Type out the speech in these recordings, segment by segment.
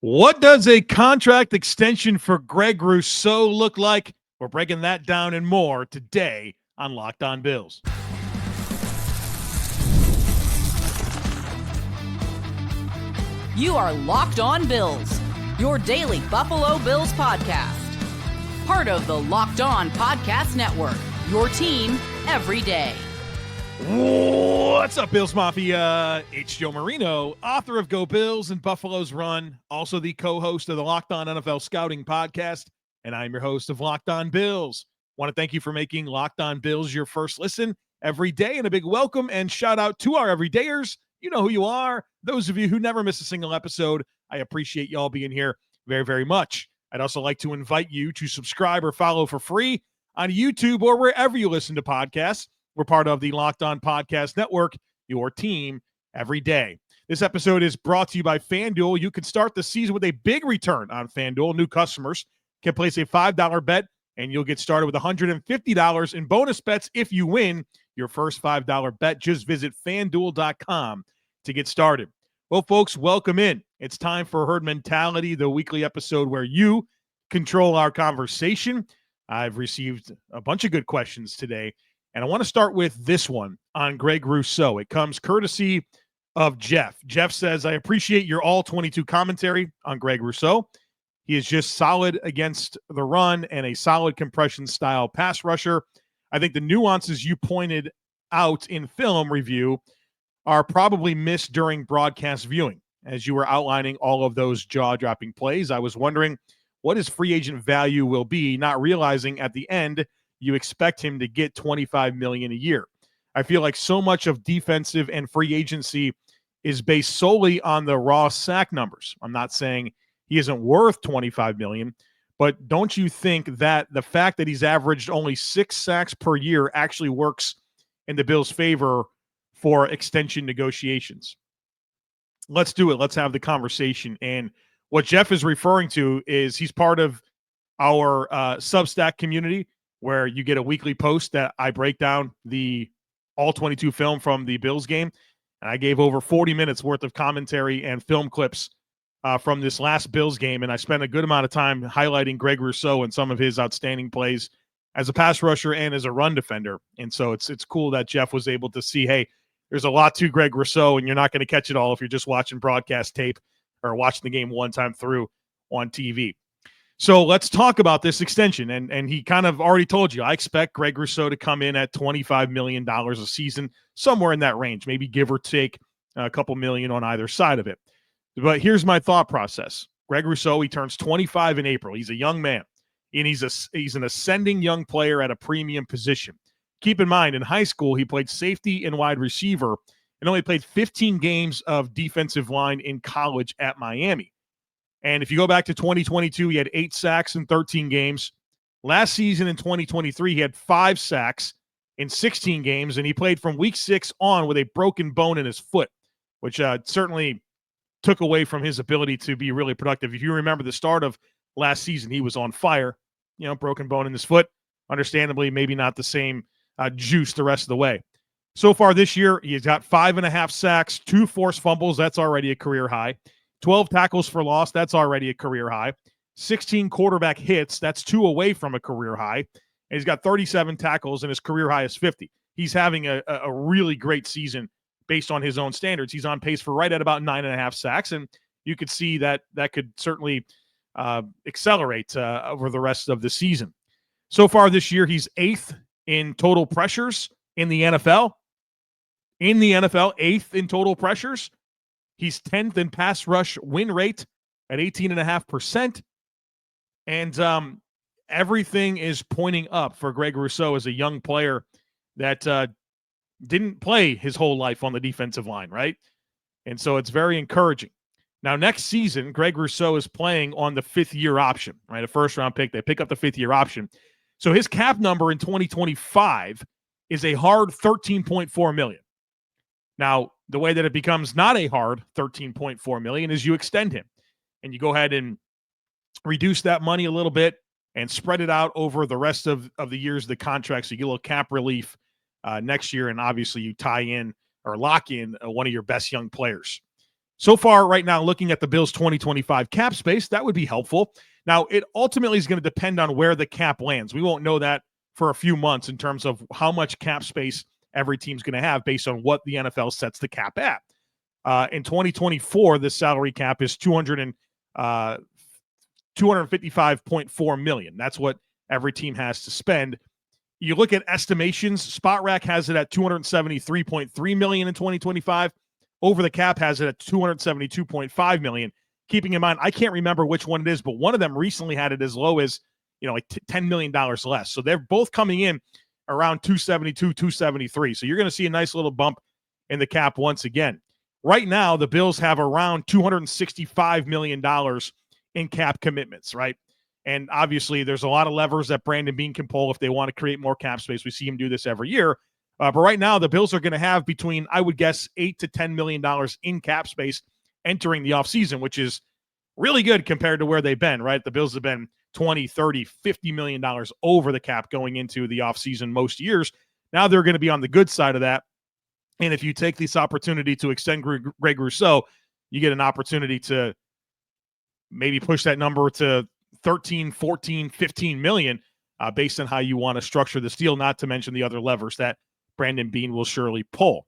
What does a contract extension for Greg Rousseau look like? We're breaking that down and more today on Locked On Bills. You are Locked On Bills, your daily Buffalo Bills podcast. Part of the Locked On Podcast Network, your team every day. What's up, Bills Mafia? It's Joe Marino, author of Go Bills and Buffalo's Run, also the co-host of the Locked On NFL Scouting podcast, and I'm your host of Locked On Bills. Want to thank you for making Locked On Bills your first listen every day, and a big welcome and shout out to our everydayers. You know who you are. Those of you who never miss a single episode, I appreciate y'all being here very, very much. I'd also like to invite you to subscribe or follow for free on YouTube or wherever you listen to podcasts. We're part of the Locked On Podcast Network, your team every day. This episode is brought to you by FanDuel. You can start the season with a big return on FanDuel. New customers can place a $5 bet, and you'll get started with $150 in bonus bets if you win your first $5 bet. Just visit FanDuel.com to get started. Well, folks, welcome in. It's time for Herd Mentality, the weekly episode where you control our conversation. I've received a bunch of good questions today, and I want to start with this one on Greg Rousseau. It comes courtesy of Jeff. Jeff says, I appreciate your all-22 commentary on Greg Rousseau. He is just solid against the run and a solid compression-style pass rusher. I think the nuances you pointed out in film review are probably missed during broadcast viewing. As you were outlining all of those jaw-dropping plays, I was wondering what his free agent value will be, not realizing at the end you expect him to get $25 million a year. I feel like so much of defensive and free agency is based solely on the raw sack numbers. I'm not saying he isn't worth $25 million, but don't you think that the fact that he's averaged only 6 sacks per year actually works in the Bills' favor for extension negotiations? Let's do it. Let's have the conversation. And what Jeff is referring to is he's part of our Substack community, where you get a weekly post that I break down the all-22 film from the Bills game. And I gave over 40 minutes worth of commentary and film clips from this last Bills game, and I spent a good amount of time highlighting Greg Rousseau and some of his outstanding plays as a pass rusher and as a run defender. And so it's cool that Jeff was able to see, hey, there's a lot to Greg Rousseau, and you're not going to catch it all if you're just watching broadcast tape or watching the game one time through on TV. So let's talk about this extension. And he kind of already told you, I expect Greg Rousseau to come in at $25 million a season, somewhere in that range, maybe give or take a couple million on either side of it. But here's my thought process. Greg Rousseau, he turns 25 in April. He's a young man, and he's an ascending young player at a premium position. Keep in mind, in high school, he played safety and wide receiver and only played 15 games of defensive line in college at Miami. And if you go back to 2022, he had 8 sacks in 13 games. Last season in 2023, he had 5 sacks in 16 games, and he played from week 6 on with a broken bone in his foot, which certainly took away from his ability to be really productive. If you remember the start of last season, he was on fire, broken bone in his foot. Understandably, maybe not the same juice the rest of the way. So far this year, he's got 5.5 sacks, 2 forced fumbles. That's already a career high. 12 tackles for loss. That's already a career high. 16 quarterback hits. That's 2 away from a career high. And he's got 37 tackles, and his career high is 50. He's having a really great season based on his own standards. He's on pace for right at about 9.5 sacks, and you could see that could certainly accelerate over the rest of the season. So far this year, he's 8th in total pressures in the NFL. In the NFL, 8th in total pressures. He's 10th in pass rush win rate at 18.5%. And everything is pointing up for Greg Rousseau as a young player that didn't play his whole life on the defensive line, right? And so it's very encouraging. Now, next season, Greg Rousseau is playing on the 5th-year option, right? A first-round pick. They pick up the 5th-year option. So his cap number in 2025 is a hard $13.4 million. Now, the way that it becomes not a hard $13.4 million is you extend him, and you go ahead and reduce that money a little bit and spread it out over the rest of the years of the contract, so you get a little cap relief next year, and obviously you tie in or lock in one of your best young players. So far, right now, looking at the Bills' 2025 cap space, that would be helpful. Now, it ultimately is going to depend on where the cap lands. We won't know that for a few months in terms of how much cap space every team's going to have based on what the NFL sets the cap at. In 2024, the salary cap is $255.4 million. That's what every team has to spend. You look at estimations, SpotRack has it at $273.3 million in 2025. Over the Cap has it at $272.5 million. Keeping in mind, I can't remember which one it is, but one of them recently had it as low as, like $10 million less. So they're both coming in around 272, 273. So you're going to see a nice little bump in the cap once again. Right now, the Bills have around $265 million in cap commitments, right? And obviously, there's a lot of levers that Brandon Beane can pull if they want to create more cap space. We see him do this every year. But right now, the Bills are going to have between, I would guess, $8 to $10 million in cap space entering the offseason, which is really good compared to where they've been, right? The Bills have been $20, $30, $50 million over the cap going into the offseason most years. Now they're going to be on the good side of that. And if you take this opportunity to extend Greg Rousseau, you get an opportunity to maybe push that number to 13, 14, 15 million based on how you want to structure this deal, not to mention the other levers that Brandon Beane will surely pull.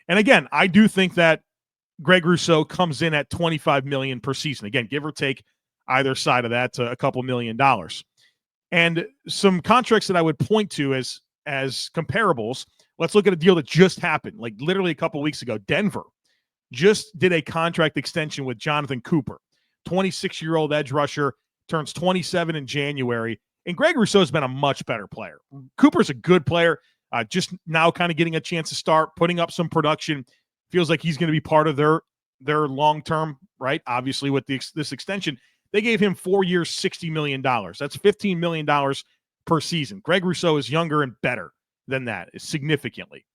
And again, I do think that Greg Rousseau comes in at $25 million per season. Again, give or take either side of that to a couple $1 million. And some contracts that I would point to as comparables, let's look at a deal that just happened, like literally a couple weeks ago. Denver just did a contract extension with Jonathan Cooper, 26-year-old edge rusher, turns 27 in January. And Greg Rousseau has been a much better player. Cooper's a good player, just now kind of getting a chance to start, putting up some production. Feels like he's going to be part of their long-term, right? Obviously, with this extension, they gave him 4 years, $60 million. That's $15 million per season. Greg Rousseau is younger and better than that, significantly.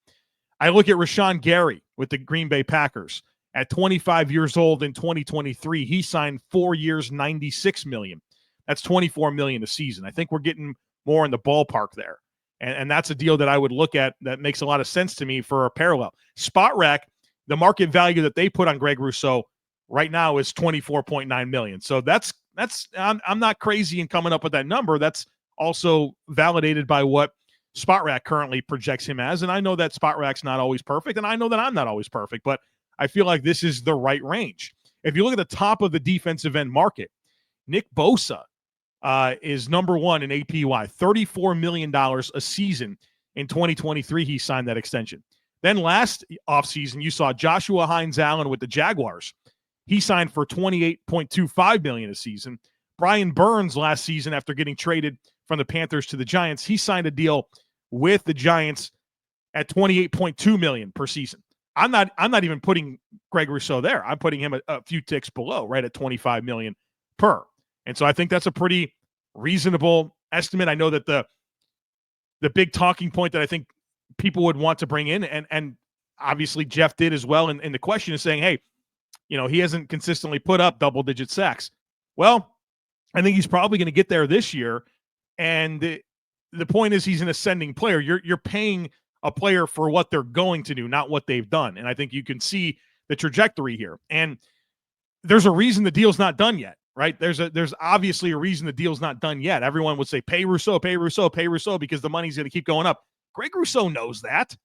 I look at Rashawn Gary with the Green Bay Packers. At 25 years old in 2023, he signed 4 years, $96 million. That's $24 million a season. I think we're getting more in the ballpark there. And that's a deal that I would look at that makes a lot of sense to me for a parallel. SpotRack, the market value that they put on Greg Rousseau right now is $24.9 million. So that's I'm not crazy in coming up with that number. That's also validated by what SpotRack currently projects him as. And I know that SpotRack's not always perfect, and I know that I'm not always perfect, but I feel like this is the right range. If you look at the top of the defensive end market, Nick Bosa is number one in APY, $34 million a season. In 2023, he signed that extension. Then last offseason, you saw Joshua Hines-Allen with the Jaguars. He signed for $28.25 million a season. Brian Burns last season, after getting traded from the Panthers to the Giants, he signed a deal with the Giants at $28.2 million per season. I'm not even putting Greg Rousseau there. I'm putting him a few ticks below, right at $25 million per. And so I think that's a pretty reasonable estimate. I know that the big talking point that I think people would want to bring in, and obviously Jeff did as well, and the question is saying, hey, he hasn't consistently put up double-digit sacks. Well, I think he's probably going to get there this year, and the point is he's an ascending player. You're paying a player for what they're going to do, not what they've done. And I think you can see the trajectory here. And there's a reason the deal's not done yet, right? There's obviously a reason the deal's not done yet. Everyone would say, pay Rousseau, because the money's going to keep going up. Greg Rousseau knows that.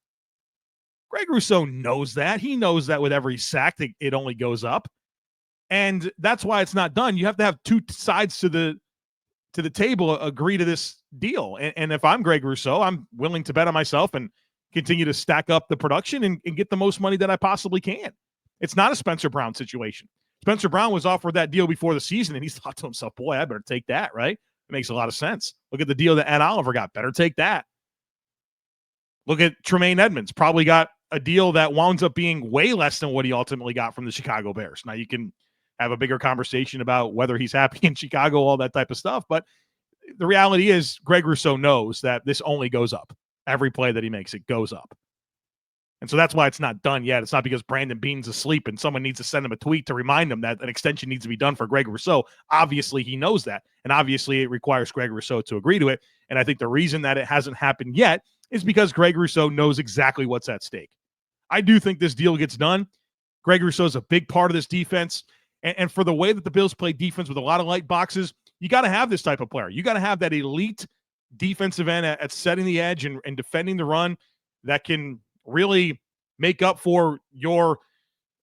He knows that with every sack, it only goes up. And that's why it's not done. You have to have two sides to the table agree to this deal. And if I'm Greg Rousseau, I'm willing to bet on myself and continue to stack up the production and get the most money that I possibly can. It's not a Spencer Brown situation. Spencer Brown was offered that deal before the season, and he thought to himself, boy, I better take that, right? It makes a lot of sense. Look at the deal that Ed Oliver got. Better take that. Look at Tremaine Edmonds. Probably got a deal that wound up being way less than what he ultimately got from the Chicago Bears. Now, you can have a bigger conversation about whether he's happy in Chicago, all that type of stuff, but the reality is Greg Rousseau knows that this only goes up. Every play that he makes, it goes up. And so that's why it's not done yet. It's not because Brandon Beane's asleep and someone needs to send him a tweet to remind him that an extension needs to be done for Greg Rousseau. Obviously, he knows that. And obviously, it requires Greg Rousseau to agree to it. And I think the reason that it hasn't happened yet is because Greg Rousseau knows exactly what's at stake. I do think this deal gets done. Greg Rousseau is a big part of this defense. And for the way that the Bills play defense with a lot of light boxes, you got to have this type of player. You got to have that elite defensive end at setting the edge and defending the run that can really make up for your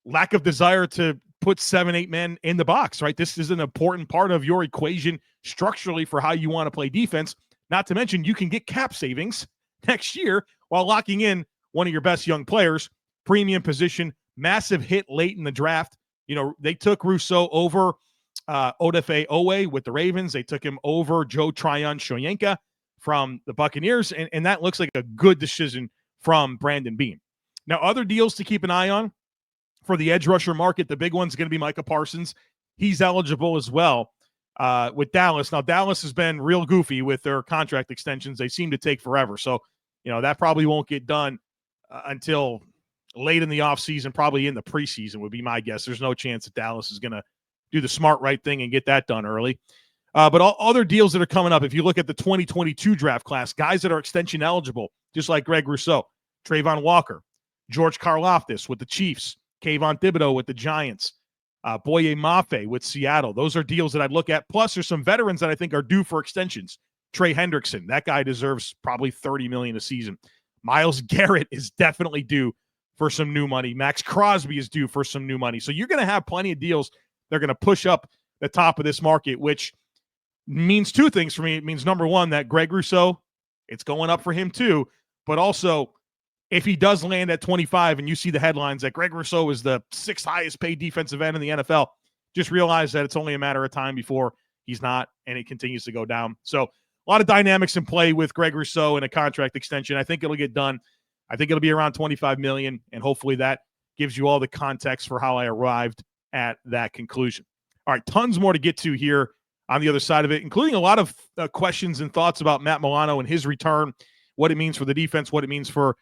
lack of desire to put 7-8 men in the box, right? This is an important part of your equation structurally for how you want to play defense. Not to mention you can get cap savings next year while locking in one of your best young players, premium position, massive hit late in the draft. You know, they took Rousseau over Odafe Owe with the Ravens. They took him over Joe Tryon-Shoyinka from the Buccaneers, and that looks like a good decision from Brandon Beane. Now, other deals to keep an eye on for the edge rusher market, the big one's going to be Micah Parsons. He's eligible as well with Dallas. Now, Dallas has been real goofy with their contract extensions. They seem to take forever. So, you know, that probably won't get done until late in the offseason, probably in the preseason would be my guess. There's no chance that Dallas is going to do the smart right thing and get that done early. But all other deals that are coming up, if you look at the 2022 draft class, guys that are extension eligible, just like Greg Rousseau, Trayvon Walker, George Karlaftis with the Chiefs, Kayvon Thibodeau with the Giants, Boye Mafe with Seattle. Those are deals that I'd look at. Plus, there's some veterans that I think are due for extensions. Trey Hendrickson, that guy deserves probably $30 million a season. Myles Garrett is definitely due for some new money. Max Crosby is due for some new money. So you're going to have plenty of deals that are going to push up the top of this market, which means two things for me. It means, number one, that Greg Rousseau, it's going up for him too. But also, if he does land at 25 and you see the headlines that Greg Rousseau is the 6th highest paid defensive end in the NFL, just realize that it's only a matter of time before he's not, and it continues to go down. So a lot of dynamics in play with Greg Rousseau and a contract extension. I think it'll get done. I think it'll be around $25 million, and hopefully that gives you all the context for how I arrived at that conclusion. All right, tons more to get to here on the other side of it, including a lot of questions and thoughts about Matt Milano and his return, what it means for the defense, what it means for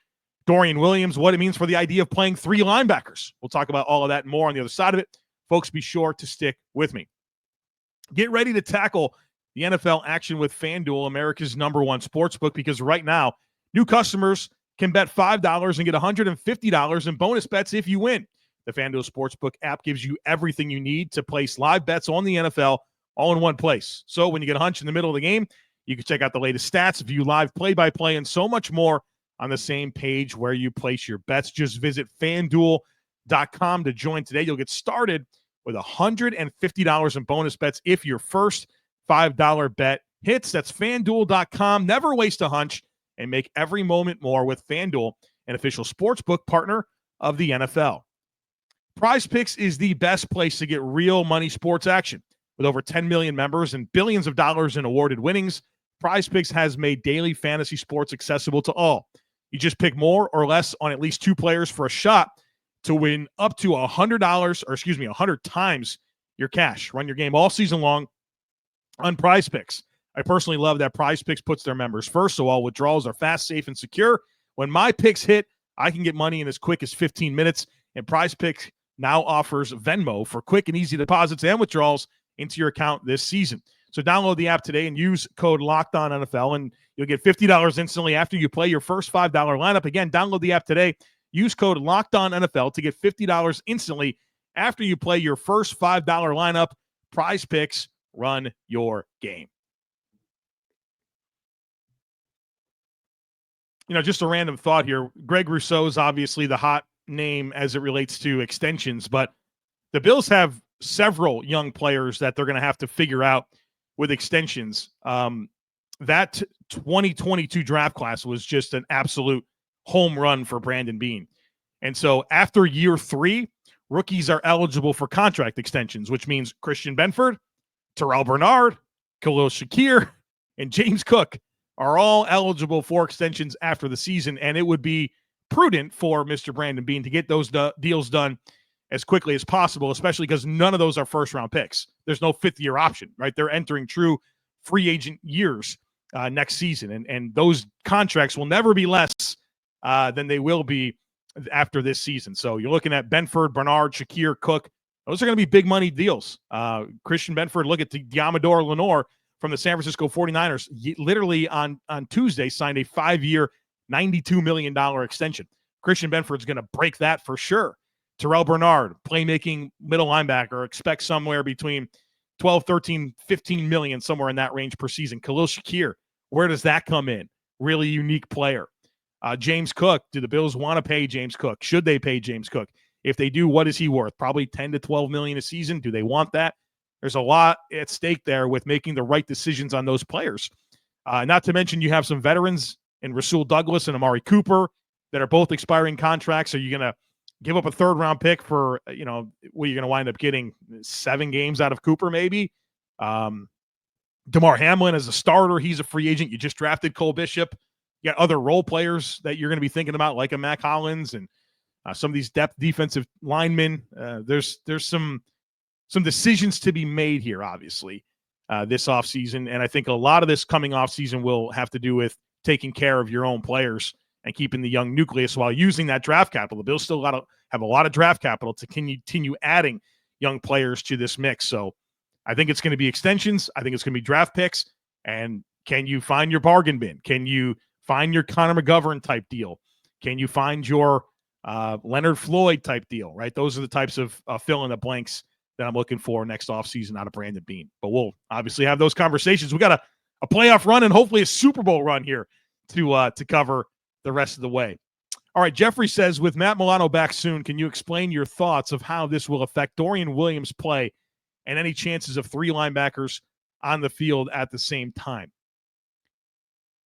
Dorian Williams, what it means for the idea of playing 3 linebackers. We'll talk about all of that and more on the other side of it. Folks, be sure to stick with me. Get ready to tackle the NFL action with FanDuel, America's #1 sportsbook, because right now, new customers can bet $5 and get $150 in bonus bets if you win. The FanDuel Sportsbook app gives you everything you need to place live bets on the NFL all in one place. So when you get a hunch in the middle of the game, you can check out the latest stats, view live play-by-play, and so much more on the same page where you place your bets. Just visit FanDuel.com to join today. You'll get started with $150 in bonus bets if your first $5 bet hits. That's FanDuel.com. Never waste a hunch and make every moment more with FanDuel, an official sportsbook partner of the NFL. Prize Picks is the best place to get real money sports action. With over 10 million members and billions of dollars in awarded winnings, Prize Picks has made daily fantasy sports accessible to all. You just pick more or less on at least 2 players for a shot to win up to $100 times your cash. Run your game all season long on Prize Picks. I personally love that Prize Picks puts their members first, so all withdrawals are fast, safe, and secure. When my picks hit, I can get money in as quick as 15 minutes, and Prize Picks now offers Venmo for quick and easy deposits and withdrawals into your account this season. So download the app today and use code LOCKEDONNFL, and you'll get $50 instantly after you play your first $5 lineup. Again, download the app today. Use code LOCKEDONNFL to get $50 instantly after you play your first $5 lineup. Prize Picks, run your game. You know, just a random thought here. Greg Rousseau is obviously the hot name as it relates to extensions, but the Bills have several young players that they're going to have to figure out with extensions. That 2022 draft class was just an absolute home run for Brandon Beane. And so after year 3, rookies are eligible for contract extensions, which means Christian Benford, Terrell Bernard, Khalil Shakir, and James Cook are all eligible for extensions after the season. And it would be prudent for Mr. Brandon Beane to get those deals done as quickly as possible, especially because none of those are first-round picks. There's no fifth-year option, right? They're entering true free agent years next season, and those contracts will never be less than they will be after this season. So you're looking at Benford, Bernard, Shakir, Cook. Those are going to be big money deals. Christian Benford, look at Diamador Lenore from the San Francisco 49ers, literally on Tuesday signed a 5-year, $92 million extension. Christian Benford's going to break that for sure. Terrell Bernard, playmaking middle linebacker, expect somewhere between 12, 13, 15 million, somewhere in that range per season. Khalil Shakir, where does that come in? Really unique player. James Cook, do the Bills want to pay James Cook? Should they pay James Cook? If they do, what is he worth? Probably 10 to 12 million a season. Do they want that? There's a lot at stake there with making the right decisions on those players. Not to mention you have some veterans in Rasul Douglas and Amari Cooper that are both expiring contracts. Are you going to give up a third-round pick for, what you're going to wind up getting 7 games out of Cooper maybe? DeMar Hamlin as a starter, he's a free agent. You just drafted Cole Bishop. You got other role players that you're going to be thinking about, like a Mac Hollins and some of these depth defensive linemen. There's some decisions to be made here, obviously, this offseason. And I think a lot of this coming offseason will have to do with taking care of your own players and keeping the young nucleus while using that draft capital. The Bills still got to have a lot of draft capital to continue adding young players to this mix. So I think it's going to be extensions. I think it's going to be draft picks. And can you find your bargain bin? Can you find your Connor McGovern type deal? Can you find your Leonard Floyd type deal, right? Those are the types of fill in the blanks that I'm looking for next offseason out of Brandon Beane. But we'll obviously have those conversations. We got a playoff run and hopefully a Super Bowl run here to cover the rest of the way. All right, Jeffrey says, with Matt Milano back soon, can you explain your thoughts of how this will affect Dorian Williams' play and any chances of 3 linebackers on the field at the same time?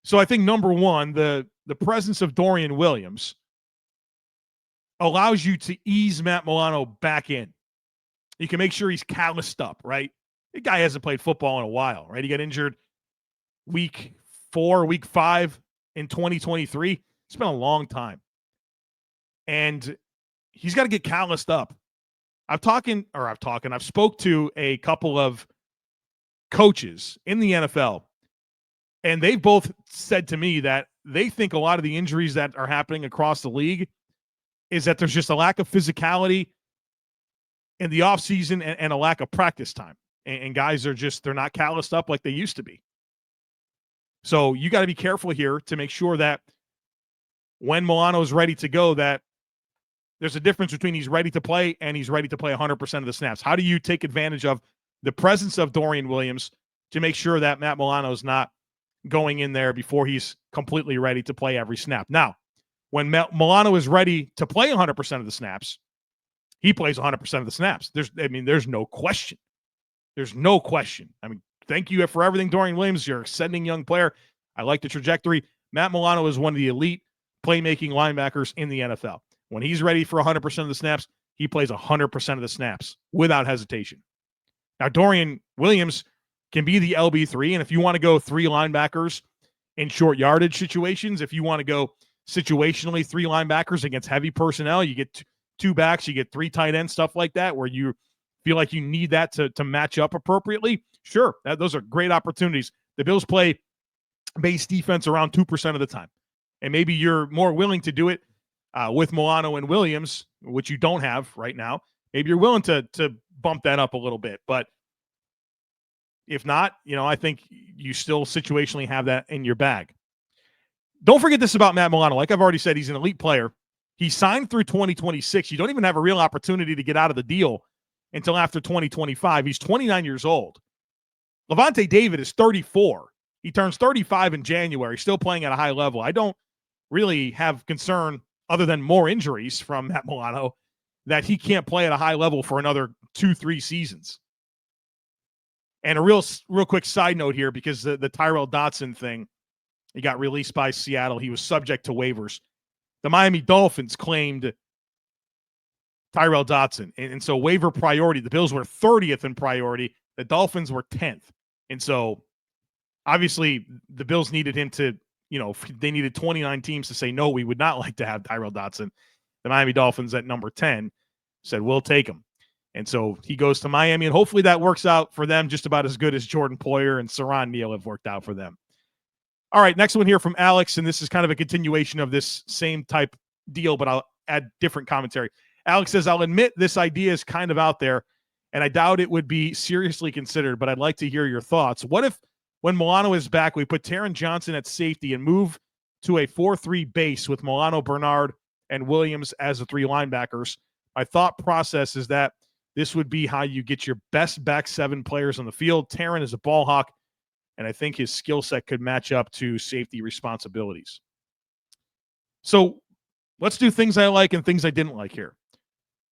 So I think, number one, the presence of Dorian Williams allows you to ease Matt Milano back in. You can make sure he's calloused up, right? The guy hasn't played football in a while, right? He got injured week 5 in 2023. It's been a long time. And he's got to get calloused up. I've spoke to a couple of coaches in the NFL, and they've both said to me that they think a lot of the injuries that are happening across the league is that there's just a lack of physicality in the offseason and a lack of practice time. And guys are they're not calloused up like they used to be. So you got to be careful here to make sure that when Milano's ready to go, that there's a difference between he's ready to play and he's ready to play 100% of the snaps. How do you take advantage of the presence of Dorian Williams to make sure that Matt Milano's not going in there before he's completely ready to play every snap? Now, when Milano is ready to play 100% of the snaps, he plays 100% of the snaps. There's no question. There's no question. Thank you for everything, Dorian Williams. You're an ascending young player. I like the trajectory. Matt Milano is one of the elite playmaking linebackers in the NFL. When he's ready for 100% of the snaps, he plays 100% of the snaps without hesitation. Now, Dorian Williams can be the LB3, and if you want to go 3 linebackers in short yardage situations, if you want to go situationally 3 linebackers against heavy personnel, you get 2 backs, you get 3 tight ends, stuff like that, where you feel like you need that to match up appropriately. Sure, those are great opportunities. The Bills play base defense around 2% of the time. And maybe you're more willing to do it with Milano and Williams, which you don't have right now. Maybe you're willing to bump that up a little bit. But if not, I think you still situationally have that in your bag. Don't forget this about Matt Milano. Like I've already said, he's an elite player. He signed through 2026. You don't even have a real opportunity to get out of the deal until after 2025. He's 29 years old. Levante David is 34. He turns 35 in January, still playing at a high level. I don't really have concern, other than more injuries from Matt Milano, that he can't play at a high level for another 2-3 seasons. And a real quick side note here, because the Tyrell Dotson thing, he got released by Seattle. He was subject to waivers. The Miami Dolphins claimed Tyrell Dotson. And so waiver priority, the Bills were 30th in priority. The Dolphins were 10th. And so obviously the Bills needed him to, they needed 29 teams to say, no, we would not like to have Tyrell Dotson. The Miami Dolphins at number 10 said, we'll take him. And so he goes to Miami, and hopefully that works out for them just about as good as Jordan Poyer and Saron Neal have worked out for them. All right, next one here from Alex, and this is kind of a continuation of this same type deal, but I'll add different commentary. Alex says, I'll admit this idea is kind of out there, and I doubt it would be seriously considered, but I'd like to hear your thoughts. What if, when Milano is back, we put Taron Johnson at safety and move to a 4-3 base with Milano, Bernard, and Williams as the 3 linebackers, My thought process is that this would be how you get your best back seven players on the field. Taron is a ball hawk, and I think his skill set could match up to safety responsibilities. So let's do things I like and things I didn't like here.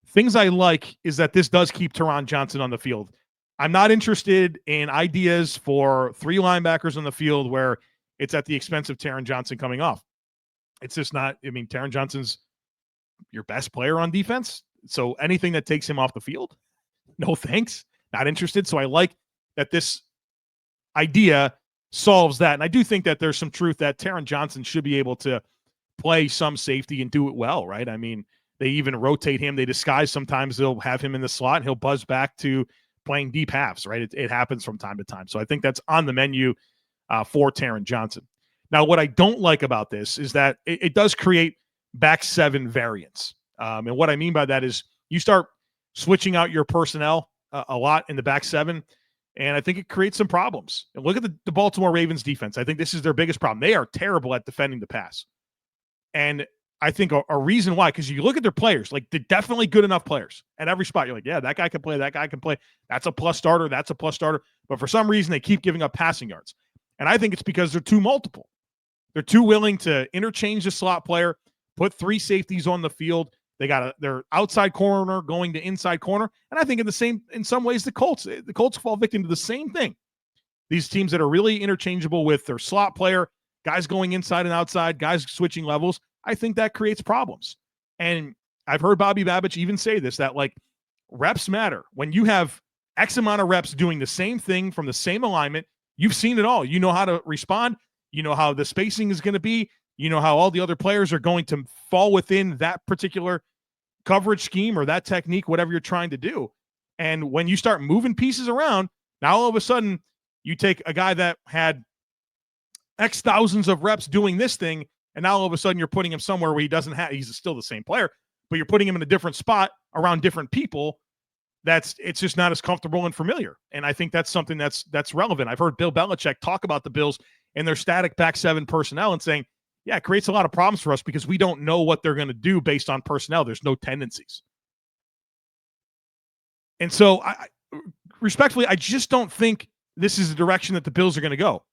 Things I like is that this does keep Taron Johnson on the field. I'm not interested in ideas for three linebackers on the field where it's at the expense of Taron Johnson coming off. It's just not. I mean, Taron Johnson's your best player on defense. So anything that takes him off the field, no thanks. Not interested. So I like that this idea solves that. And I do think that there's some truth that Taron Johnson should be able to play some safety and do it well, right? I mean, they even rotate him. They disguise. Sometimes they'll have him in the slot and he'll buzz back to playing deep halves, right? It happens from time to time. So I think that's on the menu for Taron Johnson. Now, what I don't like about this is that it does create back seven variants. And what I mean by that is you start switching out your personnel a lot in the back seven, and I think it creates some problems. And look at the Baltimore Ravens defense. I think this is their biggest problem. They are terrible at defending the pass. And I think a reason why, because you look at their players, like they're definitely good enough players at every spot. You're like, yeah, that guy can play, that guy can play. That's a plus starter, that's a plus starter. But for some reason, they keep giving up passing yards. And I think it's because they're too multiple. They're too willing to interchange the slot player, put three safeties on the field. They got their outside corner going to inside corner. And I think in some ways, the Colts fall victim to the same thing. These teams that are really interchangeable with their slot player, guys going inside and outside, guys switching levels, I think that creates problems. And I've heard Bobby Babich even say this, that like reps matter. When you have X amount of reps doing the same thing from the same alignment, you've seen it all. You know how to respond. You know how the spacing is going to be. You know how all the other players are going to fall within that particular coverage scheme or that technique, whatever you're trying to do. And when you start moving pieces around, now all of a sudden you take a guy that had X thousands of reps doing this thing, and now all of a sudden you're putting him somewhere where he's still the same player, but you're putting him in a different spot around different people. It's just not as comfortable and familiar. And I think that's something that's relevant. I've heard Bill Belichick talk about the Bills and their static back seven personnel and saying, yeah, it creates a lot of problems for us because we don't know what they're going to do based on personnel. There's no tendencies. And so respectfully, I just don't think this is the direction that the Bills are going to go,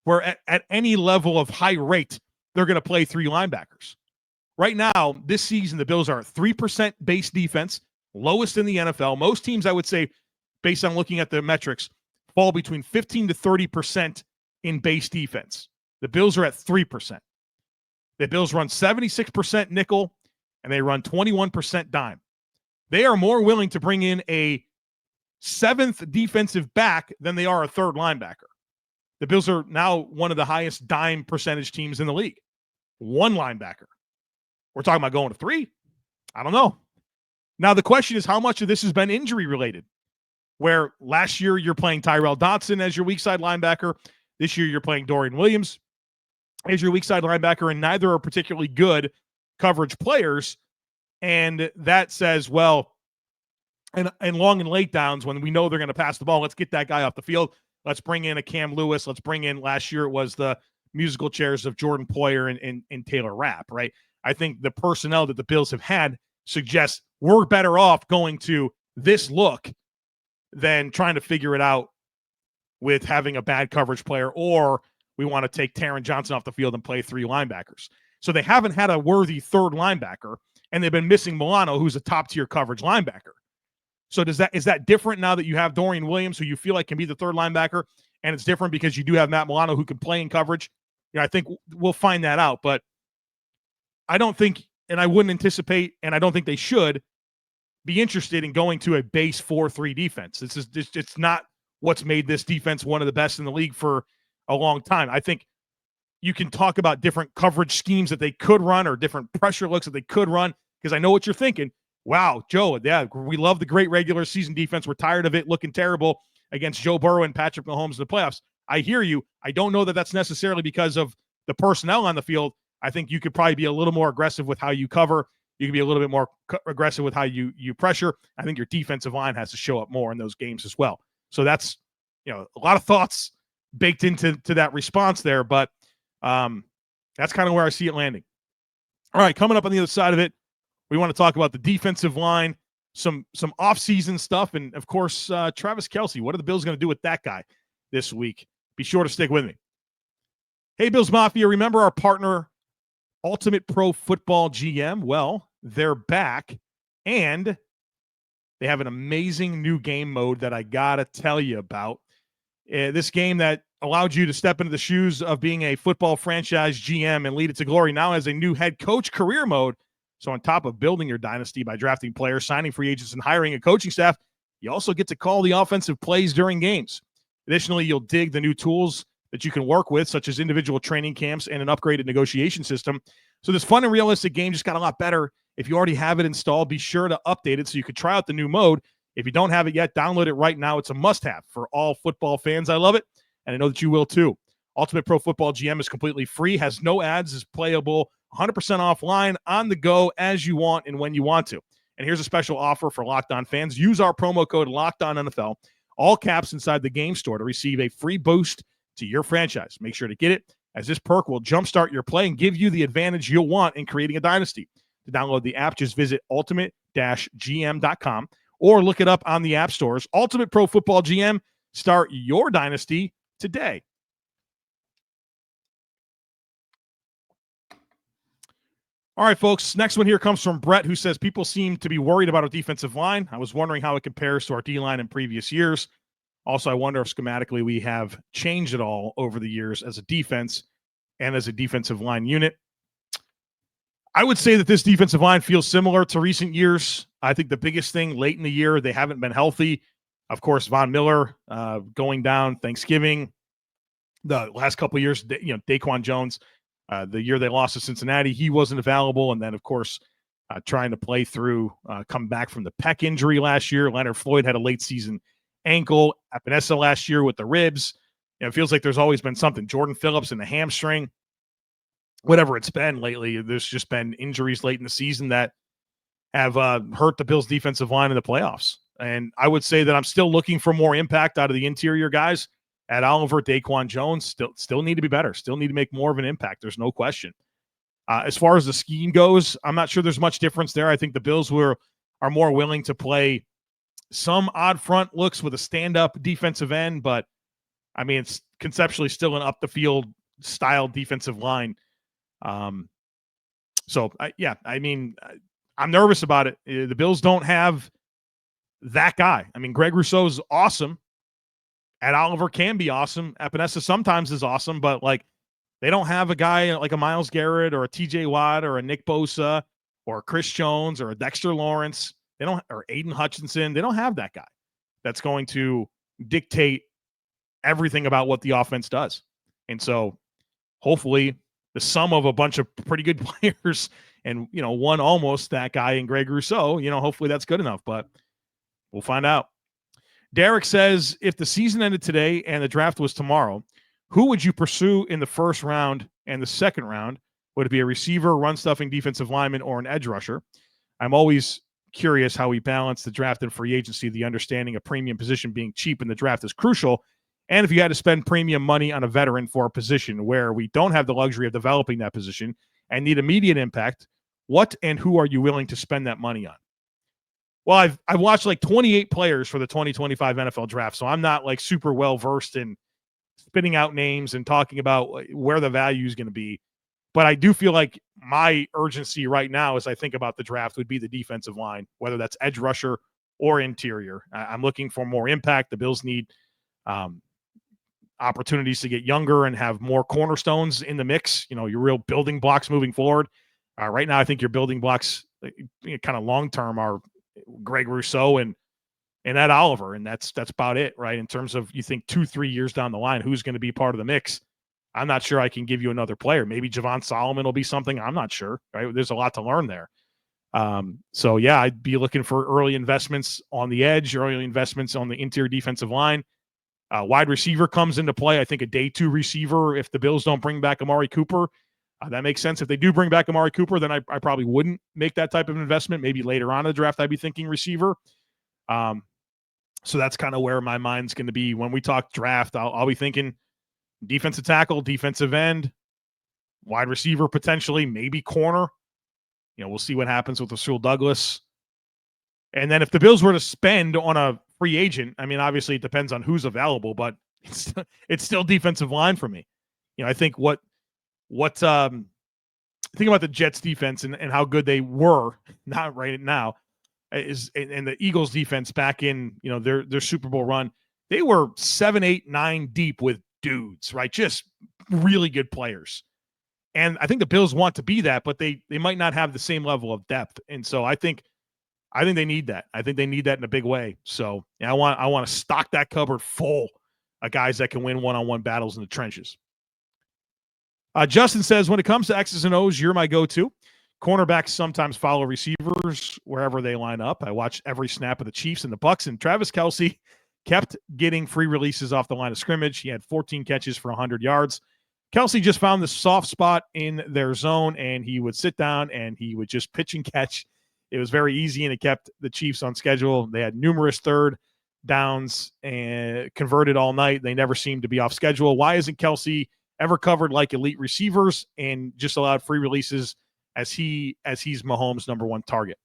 where at any level of high rate, they're going to play three linebackers. Right now, this season, the Bills are 3% base defense, lowest in the NFL. Most teams, I would say, based on looking at the metrics, fall between 15 to 30% in base defense. The Bills are at 3%. The Bills run 76% nickel, and they run 21% dime. They are more willing to bring in a seventh defensive back than they are a third linebacker. The Bills are now one of the highest dime percentage teams in the league. One linebacker. We're talking about going to three? I don't know. Now, the question is how much of this has been injury related, where last year you're playing Tyrell Dodson as your weak side linebacker. This year you're playing Dorian Williams as your weak side linebacker, and neither are particularly good coverage players. And that says, well, and long and late downs, when we know they're going to pass the ball, let's get that guy off the field. Let's bring in a Cam Lewis. Let's bring in, last year it was the musical chairs of Jordan Poyer and Taylor Rapp, right? I think the personnel that the Bills have had suggests we're better off going to this look than trying to figure it out with having a bad coverage player, or we want to take Taron Johnson off the field and play three linebackers. So they haven't had a worthy third linebacker, and they've been missing Milano, who's a top-tier coverage linebacker. So is that different now that you have Dorian Williams, who you feel like can be the third linebacker, and it's different because you do have Matt Milano, who can play in coverage? You know, I think we'll find that out, but I don't think, and I wouldn't anticipate, and I don't think they should be interested in going to a base 4-3 defense. It's not what's made this defense one of the best in the league for a long time. I think you can talk about different coverage schemes that they could run or different pressure looks that they could run, because I know what you're thinking. Wow, Joe, yeah, we love the great regular season defense. We're tired of it looking terrible against Joe Burrow and Patrick Mahomes in the playoffs. I hear you. I don't know that that's necessarily because of the personnel on the field. I think you could probably be a little more aggressive with how you cover. You can be a little bit more aggressive with how you pressure. I think your defensive line has to show up more in those games as well. So that's, a lot of thoughts baked into that response there, but that's kind of where I see it landing. All right, coming up on the other side of it, We want to talk about the defensive line, some offseason stuff, and, of course, Travis Kelce. What are the Bills going to do with that guy this week? Be sure to stick with me. Hey, Bills Mafia, remember our partner, Ultimate Pro Football GM? Well, they're back, and they have an amazing new game mode that I got to tell you about. This game that allowed you to step into the shoes of being a football franchise GM and lead it to glory now has a new head coach career mode. So on top of building your dynasty by drafting players, signing free agents, and hiring a coaching staff, you also get to call the offensive plays during games. Additionally, you'll dig the new tools that you can work with, such as individual training camps and an upgraded negotiation system. So this fun and realistic game just got a lot better. If you already have it installed, be sure to update it so you can try out the new mode. If you don't have it yet, download it right now. It's a must-have for all football fans. I love it, and I know that you will too. Ultimate Pro Football GM is completely free, has no ads, is playable 100% offline, on the go, as you want and when you want to. And here's a special offer for Locked On fans. Use our promo code LOCKEDONNFL, all caps inside the game store, to receive a free boost to your franchise. Make sure to get it, as this perk will jumpstart your play and give you the advantage you'll want in creating a dynasty. To download the app, just visit ultimate-gm.com or look it up on the app stores. Ultimate Pro Football GM. Start your dynasty today. All right, folks. Next one here comes from Brett, who says people seem to be worried about our defensive line. I was wondering how it compares to our D-line in previous years. Also, I wonder if schematically we have changed at all over the years as a defense and as a defensive line unit. I would say that this defensive line feels similar to recent years. I think the biggest thing late in the year, they haven't been healthy. Of course, Von Miller going down Thanksgiving. The last couple of years, Daquan Jones, the year they lost to Cincinnati, he wasn't available. And then, of course, trying to play through, come back from the pec injury last year. Leonard Floyd had a late season ankle. Epinesa last year with the ribs. It feels like there's always been something. Jordan Phillips in the hamstring. Whatever it's been lately, there's just been injuries late in the season that have hurt the Bills' defensive line in the playoffs. And I would say that I'm still looking for more impact out of the interior guys. At Oliver, Daquan Jones still need to be better, still need to make more of an impact. There's no question. As far as the scheme goes, I'm not sure there's much difference there. I think the Bills are more willing to play some odd front looks with a stand-up defensive end, but I mean, it's conceptually still an up-the-field style defensive line. I'm nervous about it. The Bills don't have that guy. I mean, Greg Rousseau is awesome. Ed Oliver can be awesome. Epinesa sometimes is awesome, but they don't have a guy like a Myles Garrett or a TJ Watt or a Nick Bosa or a Chris Jones or a Dexter Lawrence. Or Aiden Hutchinson. They don't have that guy that's going to dictate everything about what the offense does. And so hopefully the sum of a bunch of pretty good players and, one almost that guy in Greg Rousseau, hopefully that's good enough, but we'll find out. Derek says, if the season ended today and the draft was tomorrow, who would you pursue in the first round and the second round? Would it be a receiver, run-stuffing defensive lineman, or an edge rusher? I'm always curious how we balance the draft and free agency. The understanding a premium position being cheap in the draft is crucial. And if you had to spend premium money on a veteran for a position where we don't have the luxury of developing that position and need immediate impact, what and who are you willing to spend that money on? Well, I've watched 28 players for the 2025 NFL draft, so I'm not super well versed in spitting out names and talking about where the value is going to be. But I do feel like my urgency right now as I think about the draft would be the defensive line, whether that's edge rusher or interior. I'm looking for more impact. The Bills need opportunities to get younger and have more cornerstones in the mix, your real building blocks moving forward. Right now, I think your building blocks kind of long-term are Greg Rousseau and Ed Oliver, and that's about it, right? In terms of you think 2-3 years down the line, who's going to be part of the mix? I'm not sure I can give you another player. Maybe Javon Solomon will be something. I'm not sure, right? There's a lot to learn there. I'd be looking for early investments on the edge, early investments on the interior defensive line. Wide receiver comes into play. I think a day 2 receiver, if the Bills don't bring back Amari Cooper, that makes sense. If they do bring back Amari Cooper, then I probably wouldn't make that type of investment. Maybe later on in the draft, I'd be thinking receiver. So that's kind of where my mind's going to be. When we talk draft, I'll be thinking defensive tackle, defensive end, wide receiver potentially, maybe corner. We'll see what happens with Rasul Douglas. And then if the Bills were to spend on a free agent, I mean, obviously it depends on who's available, but it's still defensive line for me. I think think about the Jets defense and how good they were, not right now, and the Eagles defense back in, their Super Bowl run. They were 7, 8, 9 deep with dudes, right? Just really good players. And I think the Bills want to be that, but they might not have the same level of depth. And so I think they need that. I think they need that in a big way. So I want to stock that cupboard full of guys that can win one-on-one battles in the trenches. Justin says, when it comes to X's and O's, you're my go-to. Cornerbacks sometimes follow receivers wherever they line up. I watched every snap of the Chiefs and the Bucs, and Travis Kelce kept getting free releases off the line of scrimmage. He had 14 catches for 100 yards. Kelce just found the soft spot in their zone, and he would sit down and he would just pitch and catch. It was very easy, and it kept the Chiefs on schedule. They had numerous third downs and converted all night. They never seemed to be off schedule. Why isn't Kelce ever covered like elite receivers and just allowed free releases as he's Mahomes' number one target?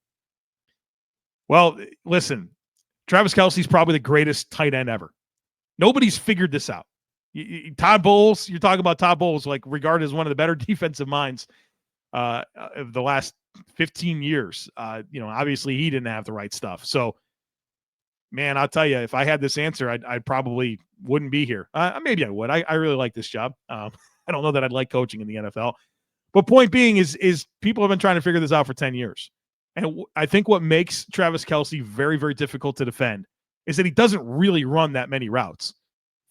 Well, listen, Travis Kelce's probably the greatest tight end ever. Nobody's figured this out. Todd Bowles, you're talking about Todd Bowles, like regarded as one of the better defensive minds of the last 15 years. Obviously he didn't have the right stuff. So, man, I'll tell you, if I had this answer, I probably wouldn't be here. Maybe I would. I really like this job. I don't know that I'd like coaching in the NFL. But point being is people have been trying to figure this out for 10 years. And I think what makes Travis Kelce very, very difficult to defend is that he doesn't really run that many routes.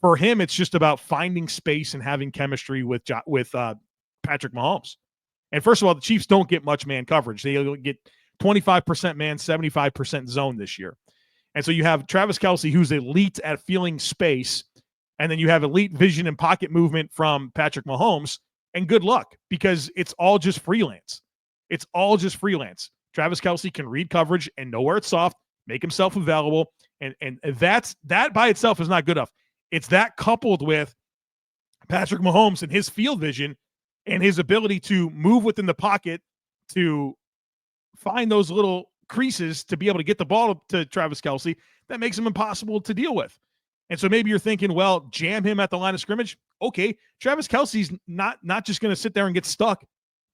For him, it's just about finding space and having chemistry with Patrick Mahomes. And first of all, the Chiefs don't get much man coverage. They get 25% man, 75% zone this year. And so you have Travis Kelce, who's elite at feeling space, and then you have elite vision and pocket movement from Patrick Mahomes, and good luck, because it's all just freelance. It's all just freelance. Travis Kelce can read coverage and know where it's soft, make himself available, and that by itself is not good enough. It's that coupled with Patrick Mahomes and his field vision and his ability to move within the pocket to find those little creases to be able to get the ball to Travis Kelce that makes him impossible to deal with. And so maybe you're thinking, well, jam him at the line of scrimmage. Okay, Travis Kelce's not just going to sit there and get stuck.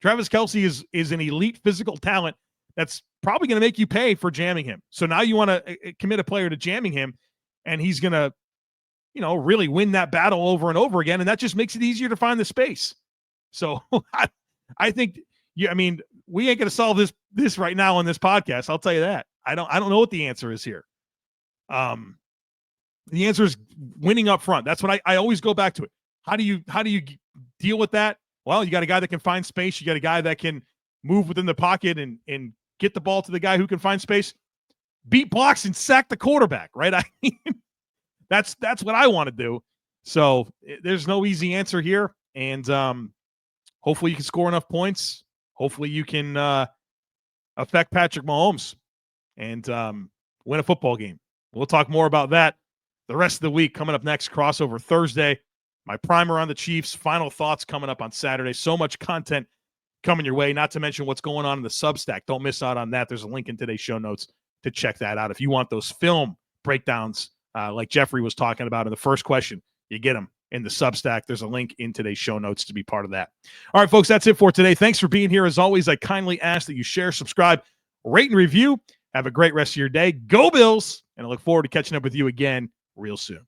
Travis Kelce is an elite physical talent that's probably going to make you pay for jamming him. So now you want to commit a player to jamming him, and he's going to, really win that battle over and over again, and that just makes it easier to find the space. So I think, we ain't going to solve this right now on this podcast. I'll tell you that. I don't know what the answer is here. The answer is winning up front. That's what I always go back to it. How do you deal with that? Well, you got a guy that can find space. You got a guy that can move within the pocket and get the ball to the guy who can find space, beat blocks, and sack the quarterback, right? That's what I want to do. So there's no easy answer here. And hopefully you can score enough points. Hopefully you can affect Patrick Mahomes and win a football game. We'll talk more about that the rest of the week coming up next, Crossover Thursday. My primer on the Chiefs, final thoughts coming up on Saturday. So much content coming your way, not to mention what's going on in the Substack. Don't miss out on that. There's a link in today's show notes to check that out. If you want those film breakdowns like Jeffrey was talking about in the first question, you get them in the Substack. There's a link in today's show notes to be part of that. All right, folks, that's it for today. Thanks for being here. As always, I kindly ask that you share, subscribe, rate, and review. Have a great rest of your day. Go Bills, and I look forward to catching up with you again real soon.